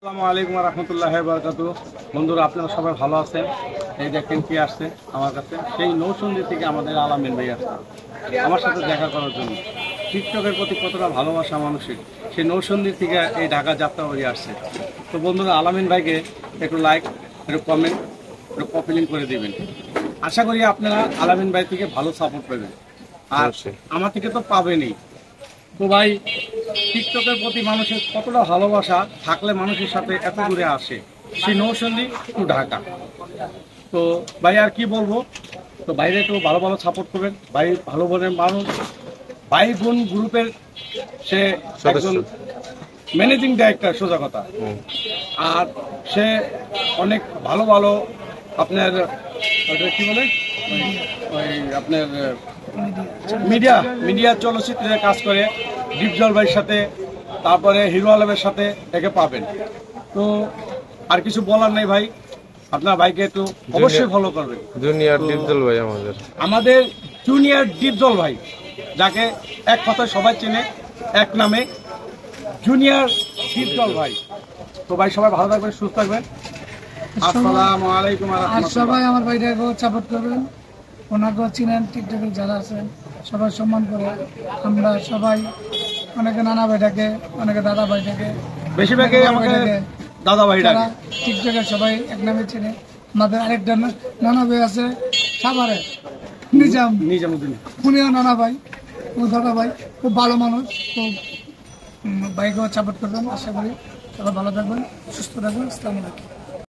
আসসালামু আলাইকুম রহমতুল্লাহ বারাকাতু। বন্ধুরা, আপনারা সবাই ভালো আছেন? এই দেখেন কি আসছে আমার কাছে, সেই নৌসন্দি থেকে আমাদের আলামিন ভাই আসছে আমার সাথে দেখা করার জন্য। টিকটকের প্রতি কতটা ভালোবাসা মানুষের, সেই নৌসন্দি থেকে এই ঢাকা যাত্রা করে আসছে। তো বন্ধুরা, আলামিন ভাইকে একটু লাইক, একটু কমেন্ট, একটু কপি লিঙ্ক করে দেবেন। আশা করি আপনারা আলামিন ভাই থেকে ভালো সাপোর্ট পাবেন, আর আমার থেকে তো পাবেনই। তো ভাই, টিকটকের প্রতি মানুষের কতটা ভালোবাসা থাকলে মানুষের সাথে এত দূরে আসে, সেই নৌসন্দি টু ঢাকা। তো ভাই আর কি বলবো, তো বাইরে একটু ভালো ভালো সাপোর্ট করবেন। ভাই ভালো বোনের মানুষ, ভাই বোন গ্রুপের সে একজন ম্যানেজিং ডাইরেক্টর, সোজা কথা। আর সে অনেক ভালো ভালো আপনার কি বলে ওই আপনার মিডিয়া চলচ্চিত্রে কাজ করে। ডিপজল ভাইয়ের সাথে, তারপরে হিরো আলমের সাথে একে পাবেন। তো আর কিছু বলার নেই ভাই, আপনার ভাইকে একটু অবশ্যই ফলো করবেন। জুনিয়র ডিপজল ভাই আমাদের জুনিয়র ডিপজল ভাই, যাকে এক কথায় সবাই চেনে এক নামে, জুনিয়র ডিপজল ভাই। তো ভাই সবাই ভালো থাকবেন, সুস্থ থাকবেন। আসসালামু আলাইকুম। আর সবাই আমার ভাইটাকে সাপোর্ট করবেন, ওনাকেও চিনেন, টিকটকে যারা আছেন সবাই সম্মান করে। আমরা সবাই অনেকে নানা ভাইটাকে, অনেকে দাদা ভাইটাকে, বেশিরভাগই আমাকে দাদা ভাই ডাকে। টিকটকে সবাই এক নামে চিনে। আমাদের আরেকটা নানা ভাই আছে সাভারে, নিজামুদ্দিন, উনিও নানা ভাই, ও দাদা ভাই, খুব ভালো মানুষ। তো ভাইকেও সাপোর্ট করবেন। আশা করি সবাই ভালো থাকবেন, সুস্থ থাকবেন। আসসালামু আলাইকুম।